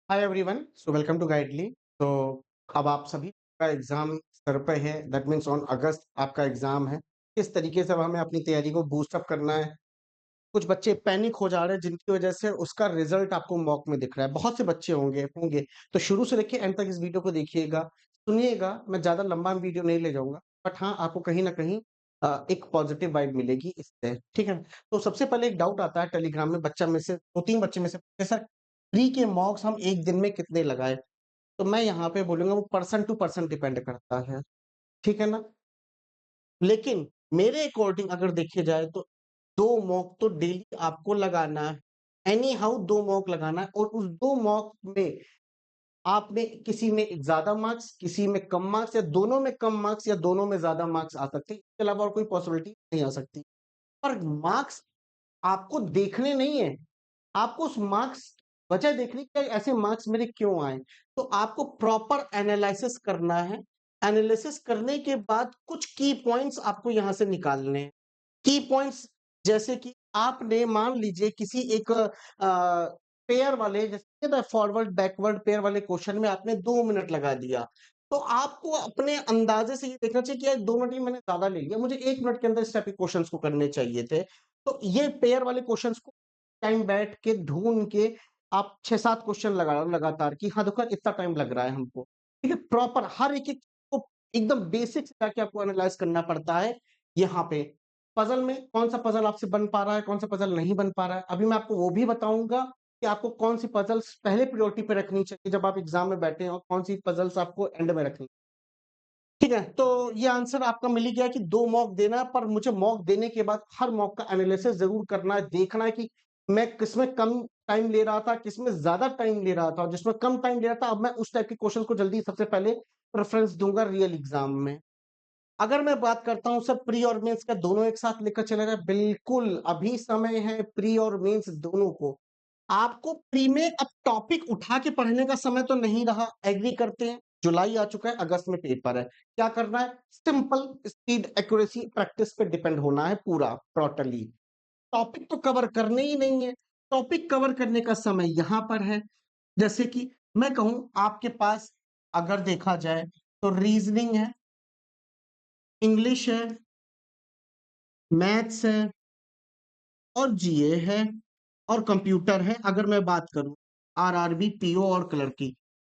Hi everyone, so welcome to Guidely. तो अब आप सभी का एग्जाम सर पे है। दैट मीन्स ऑन अगस्त आपका एग्जाम है। किस तरीके से अब हमें अपनी तैयारी को बूस्ट अप करना है। कुछ बच्चे पैनिक हो जा रहे हैं जिनकी वजह से उसका रिजल्ट आपको मॉक में दिख रहा है। बहुत से बच्चे होंगे। तो शुरू से लेके एंड तक इस वीडियो को देखिएगा, सुनिएगा। मैं ज्यादा लंबा वीडियो नहीं ले जाऊंगा, बट हाँ, आपको कहीं ना कहीं एक पॉजिटिव वाइब मिलेगी इससे। ठीक है। तो सबसे पहले एक डाउट आता है टेलीग्राम में, बच्चा में से दो तीन बच्चे में से पूछते, सर प्री के मॉक्स हम एक दिन में कितने लगाए? तो मैं यहाँ पे बोलूंगा वो पर्सन टू पर्सन डिपेंड करता है। ठीक है ना। लेकिन मेरे अकॉर्डिंग अगर देखे जाए तो दो मॉक तो डेली आपको लगाना है। एनी हाउ दो मॉक लगाना है, और उस दो मॉक में आपने किसी में ज्यादा मार्क्स, किसी में कम मार्क्स, या दोनों में कम मार्क्स, या दोनों में ज्यादा मार्क्स आ सकते हैं। इसके अलावा और कोई पॉसिबिलिटी नहीं आ सकती। पर मार्क्स आपको देखने नहीं है, आपको उस मार्क्स वजह देखनी कि ऐसे मार्क्स मेरे क्यों आए। तो आपको प्रॉपर एनालिसिस करना है। एनालिसिस करने के बाद कुछ की पॉइंट्स आपको यहां से निकालने हैं। की पॉइंट्स जैसे कि आपने मान लीजिए किसी एक पेयर वाले, जैसे फॉरवर्ड बैकवर्ड पेयर वाले क्वेश्चन में आपने 2 मिनट लगा दिया, तो आपको अपने अंदाजे से ये देखना चाहिए कि यार 2 मिनट ही मैंने ज्यादा ले लिया, मुझे 1 मिनट के अंदर इस टाइप के क्वेश्चन को करने चाहिए थे। तो ये पेयर वाले क्वेश्चन को टाइम बैठ के ढूंढ के आप 6-7 क्वेश्चन लगा लगातार कि हाँ देखो इतना टाइम लग रहा है हमको। ठीक है, प्रॉपर हर एक एक को एकदम बेसिक से जाके आपको एनालाइज करना पड़ता है। यहाँ पे पजल में कौन सा पजल आपसे बन पा रहा है, कौन सा पजल नहीं बन पा रहा है, अभी मैं आपको वो भी बताऊंगा कि आपको कौन सी पजल्स पहले प्रायोरिटी पे रखनी चाहिए जब आप एग्जाम में बैठे हैं, और कौन सी पजल्स आपको एंड में रखनी। ठीक है, तो ये आंसर आपका मिल ही गया कि दो मॉक देना है, पर मुझे मॉक देने के बाद हर मॉक का एनालिसिस जरूर करना है, देखना है कि मैं किसमें कम टाइम ले रहा था, किसमें ज्यादा टाइम ले रहा था, और जिसमें कम टाइम ले रहा था अब मैं उस टाइप के क्वेश्चन को जल्दी सबसे पहले प्रेफरेंस दूंगा रियल एग्जाम में। अगर मैं बात करता हूं सब प्री और मेंस का दोनों एक साथ लेकर चले जाए, बिल्कुल अभी समय है प्री और मेंस दोनों को। आपको प्री में अब टॉपिक उठा के पढ़ने का समय तो नहीं रहा, एग्री करते हैं। जुलाई आ चुका है, अगस्त में पेपर है। क्या करना है? सिंपल स्पीड एक्यूरेसी प्रैक्टिस पे डिपेंड होना है पूरा टोटली। टॉपिक तो कवर करने ही नहीं है। टॉपिक कवर करने का समय यहां पर है। जैसे कि मैं कहूं आपके पास अगर देखा जाए तो रीजनिंग है, इंग्लिश है, मैथ्स है, और जीए है, और कंप्यूटर है। अगर मैं बात करूं आरआरबी, पीओ और क्लर्क की,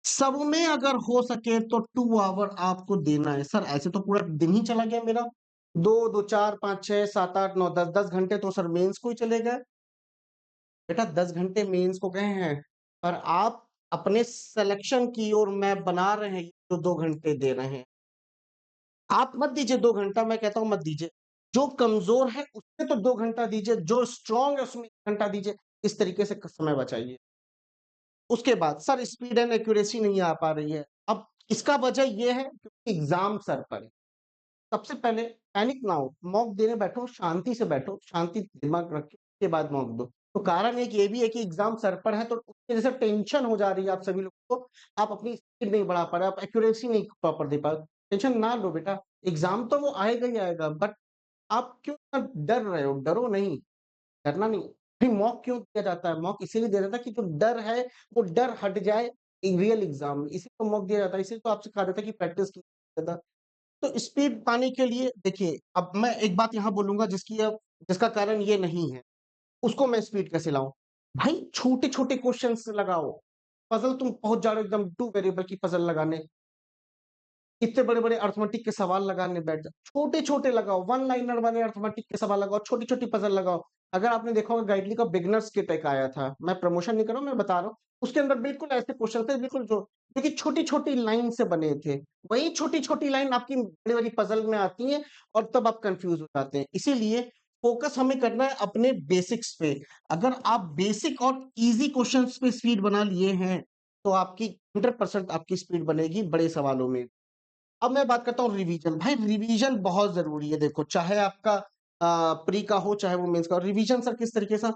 सब में अगर हो सके तो 2 आवर आपको देना है। सर ऐसे तो पूरा दिन ही चला गया मेरा, दो दो चार पाँच छह सात आठ नौ 10 10 घंटे तो सर मेंस को ही चले गए। बेटा 10 घंटे मेंस को गए हैं, पर आप अपने सिलेक्शन की ओर मैं बना रहे हैं तो 2 घंटे दे रहे हैं। आप मत दीजिए 2 घंटा, मैं कहता हूं मत दीजिए। जो कमजोर है उसमें तो 2 घंटा दीजिए, जो स्ट्रांग है उसमें 1 घंटा दीजिए। इस तरीके से समय बचाइए। उसके बाद सर स्पीड एंड एक्यूरेसी नहीं आ पा रही है। अब इसका वजह यह है क्योंकि एग्जाम सर पर है। सबसे पहले पैनिक ना हो, मॉक देने बैठो शांति से बैठो, शांति दिमाग रख के उसके बाद मॉक दो। तो कारण एक ये भी है कि एग्जाम सर पर है, तो उसकी वजह से टेंशन हो जा रही है आप सभी लोगों को। आप अपनी स्पीड नहीं बढ़ा पा रहे, आप एक्यूरेसी नहीं प्रॉपर दे पा रहे। टेंशन ना लो बेटा, एग्जाम तो वो आएगा ही आएगा, बट आप क्यों डर रहे हो? डरो नहीं, डरना नहीं। फिर मॉक क्यों दिया जाता है? मॉक इसीलिए दिया जाता है कि जो डर है वो डर हट जाए रियल एग्जाम में, इसी को मॉक दिया जाता है। इसीलिए तो आपसे कहा जाता है कि प्रैक्टिस की ज्यादा। तो स्पीड पाने के लिए देखिए, अब मैं एक बात यहाँ बोलूंगा जिसकी अब जिसका कारण ये नहीं है, उसको मैं स्पीड कैसे लाऊं? भाई छोटे छोटे क्वेश्चंस लगाओ। पजल तुम पहुंच जा रहे हो एकदम 2 वेरिएबल की पजल लगाने, इतने बड़े बड़े अर्थमेटिक के सवाल लगाने बैठ जाओ। छोटे छोटे लगाओ, वन लाइनर वाले अर्थमेटिक के सवाल लगाओ, छोटी छोटी पजल लगाओ। अगर आपने देखा होगा गाइडली का बिगनर्स किट एक आया था, मैं प्रमोशन नहीं कर रहा हूं, मैं बता रहा हूँ। उसके अंदर बिल्कुल ऐसे क्वेश्चन थे, बिल्कुल जो कि छोटी छोटी लाइन से बने थे। वही छोटी छोटी लाइन आपकी बड़ी बड़ी पजल में आती है, और तब आप कंफ्यूज हो जाते हैं। इसीलिए फोकस हमें करना है अपने बेसिक्स पे। अगर आप बेसिक और इजी क्वेश्चंस पे स्पीड बना लिए हैं, तो आपकी 100% आपकी स्पीड बनेगी बड़े सवालों में। अब मैं बात करता हूँ रिवीजन। भाई रिवीजन बहुत जरूरी है। देखो चाहे आपका प्री का हो चाहे वो मेंस का हो, रिवीजन सर किस तरीके से?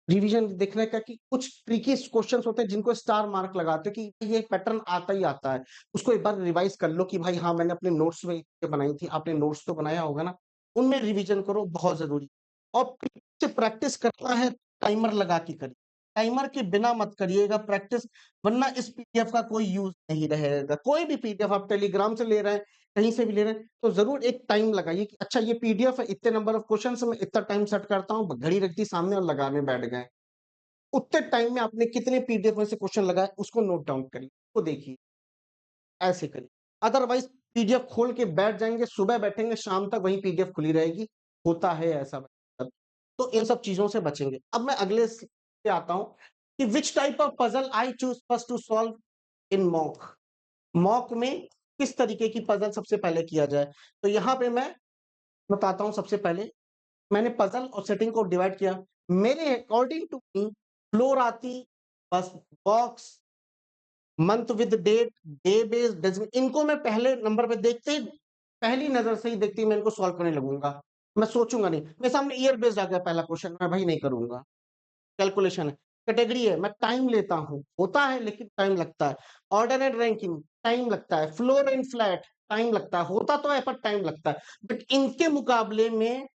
रिवीजन देखने का कि कुछ ट्रिकी क्वेश्चंस होते हैं जिनको स्टार मार्क लगाते हो कि ये पैटर्न आता ही आता है। उसको एक बार रिवाइज कर लो कि भाई हाँ मैंने अपने नोट्स में ये बनाई थी, आपने नोट्स तो बनाया होगा ना, उनमें रिवीजन करो, बहुत जरूरी। और से प्रैक्टिस करना है, टाइमर लगा के करिए। टाइमर के बिना मत करिएगा प्रैक्टिस, वरना इस पीडीएफ का कोई यूज़ नहीं रहेगा। कोई भी पीडीएफ आप टेलीग्राम से ले रहे हैं, कहीं से भी ले रहे हैं, तो ज़रूर एक टाइम लगाइए कि अच्छा ये पीडीएफ है, इतने नंबर ऑफ क्वेश्चन है, मैं इतना टाइम सेट करता हूँ, घड़ी रख दी सामने और लगाने बैठ गए। उतने टाइम में आपने कितने पीडीएफ में से क्वेश्चन लगाए, उसको नोट डाउन करिए, उसको देखिए, ऐसे करिए। अदरवाइज़ पीडीएफ खोल के बैठ जाएँगे, सुबह बैठेंगे, शाम तक वही पीडीएफ खुली रहेगी, होता है ऐसा मतलब। तो इन सब चीज़ों से बचेंगे। अब मैं अगले पे आता हूँ कि which type of puzzle I choose first to solve in mock. Mock में किस तरीके की पज़ल सबसे पहले किया जाए? तो यहाँ पे मैं बताता हूँ सबसे पहले, मैंने पज़ल और सेटिंग को डिवाइड किया। मेरे अकॉर्डिंग टू मी फ्लोर आती, बस box, month with date, day based, design, इनको मैं पहले नंबर पे देखते ही, पहली नज़र से ही देखते ही मैं इनको सॉल्व करने लगूँगा। मैं सोचूँगा नहीं। मेरे सामने ईयर बेस्ड आ गया पहला क्वेश्चन, मैं भाई नहीं करूँगा। कैलकुलेशन है, कैटेगरी है, मैं टाइम लेता हूँ, होता है लेकिन टाइम लगता है। ऑर्डिनल रैंकिंग, टाइम लगता है। फ्लोर एंड फ्लैट, टाइम लगता है। होता तो है पर टाइम लगता है। बट इनके मुकाबले में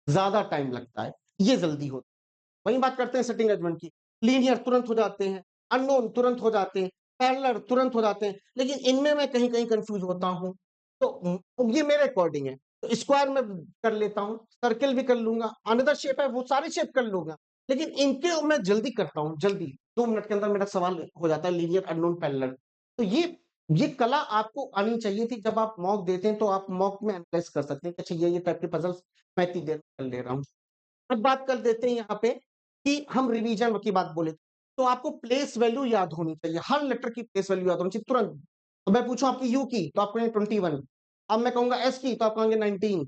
ज़्यादा टाइम लगता है, ये जल्दी होता है। वहीं बात करते हैं सेटिंग एलिमेंट की। लीनियर तुरंत हो जाते हैं, अननोन तुरंत हो जाते हैं, पैरेलल तुरंत हो जाते हैं, लेकिन इनमें मैं कहीं-कहीं कन्फ्यूज़ होता हूँ। तो ये मेरे अकॉर्डिंग है। तो स्क्वायर में कर लेता हूँ, सर्किल भी कर लूँगा, अनदर शेप है वो सारे शेप कर लूँगा। लेकिन इनके मैं जल्दी करता हूँ, जल्दी 2 मिनट के अंदर मेरा सवाल हो जाता है लीनियर, अननोन, पैरेलल। तो ये कला आपको आनी चाहिए थी, जब आप मॉक देते हैं तो आप मॉक में एनालाइज़ कर सकते हैं कि अच्छा ये टाइप के पज़ल्स मैं इतनी देर में कर ले रहा हूँ। अब बात कर देते हैं यहाँ पे कि हम रिवीजन की बात बोले, तो आपको प्लेस वैल्यू याद होनी चाहिए, हर लेटर की प्लेस वैल्यू याद होनी चाहिए तुरंत। अब मैं पूछूँ आपकी यू की, तो आप कहेंगे 21, अब मैं कहूँगा एस की, तो आप कहेंगे 19,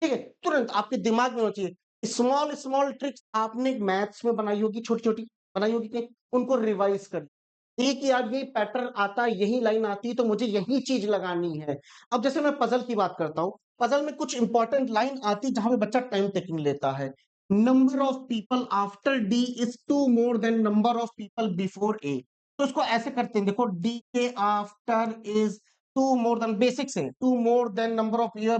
ठीक है? तुरंत आपके दिमाग में होना चाहिए। स्मॉल स्मॉल ट्रिक्स आपने मैथ्स में बनाई होगी, छोटी-छोटी बनाई होगी कि उनको रिवाइज़ करिए। कि यार ये पैटर्न आता है, यही लाइन आती है, तो मुझे यही चीज़ लगानी है। अब जैसे मैं पज़ल की बात करता हूँ, पज़ल में कुछ इंपॉर्टेंट लाइन आती है जहाँ पे बच्चा टाइम टेकिंग लेता है। Number of people after D is 2 more than number of people before A. तो इसको ऐसे करते हैं, देखो डी के after is 2 more than, basics है, 2 more than number of year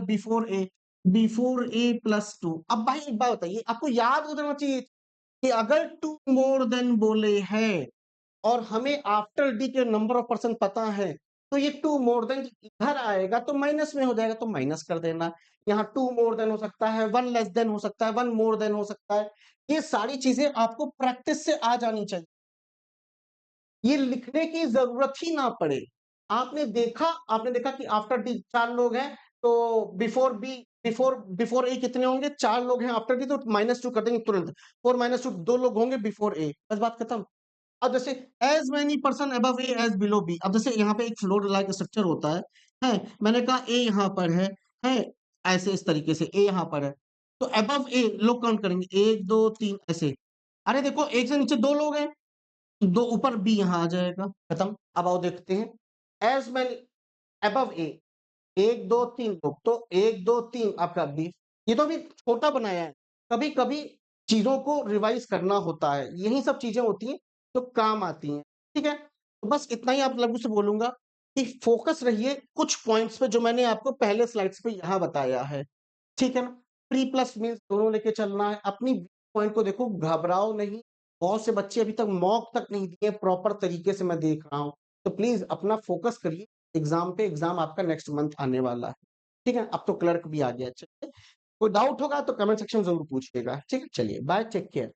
before A plus 2। अब भाई एक बात बताइए, आपको याद हो जाना चाहिए कि अगर 2 मोर देन बोले हैं और हमें आफ्टर डी के नंबर ऑफ पर्सन पता है, तो ये 2 मोर देन इधर आएगा तो माइनस में हो जाएगा, तो माइनस कर देना। यहाँ 2 मोर देन हो सकता है, 1 लेस देन हो सकता है, 1 मोर देन हो सकता है। ये सारी चीज़ें आपको प्रैक्टिस से आ जानी चाहिए। ये लिखने की ज़रूरत ही ना पड़े। आपने देखा कि आफ्टर डी 4 लोग हैं, तो बिफोर ए कितने होंगे? 4 लोग हैं आफ्टर डी, तो -2 कर देंगे तुरंत। 4 -2 2 लोग होंगे बिफोर ए, बस बात खत्म। अब जैसे एज़ मैनी पर्सन अबव ए एज़ बिलो बी, अब जैसे यहाँ पे एक फ्लोर लाइक स्ट्रक्चर होता है? मैंने कहा ए यहाँ पर है? ऐसे इस तरीके से ए यहाँ पर है, तो अबव ए लोग काउंट करेंगे 1, 2, 3 ऐसे। अरे देखो, एक से नीचे 2 लोग हैं, 2 ऊपर बी यहाँ आ जाएगा, खत्म। अब आओ देखते हैं, एज़ मैनी अबव ए, 1, 2, 3 लोग, तो 1, 2, 3 आपका बी। ये तो अभी छोटा बनाया है, कभी-कभी चीज़ों को रिवाइज़ करना होता है, यही सब चीज़ें होती हैं जो काम आती हैं, ठीक है? तो बस इतना ही आप लोगों से बोलूँगा कि फ़ोकस रहिए कुछ पॉइंट्स पे जो मैंने आपको पहले स्लाइड्स पे यहाँ बताया है, ठीक है ना? प्री प्लस मीन्स दोनों लेके चलना है, अपनी पॉइंट को देखो, घबराओ नहीं। बहुत से बच्चे अभी तक मॉक तक नहीं दिए प्रॉपर तरीके से, मैं देख रहा हूँ। तो प्लीज़ अपना फ़ोकस करिए एग्ज़ाम पे, एग्ज़ाम आपका नेक्स्ट मंथ आने वाला है, ठीक है? अब तो क्लर्क भी आ गया, चलिए। कोई डाउट होगा तो कमेंट सेक्शन में ज़रूर पूछिएगा, ठीक है? चलिए, बाय, टेक केयर।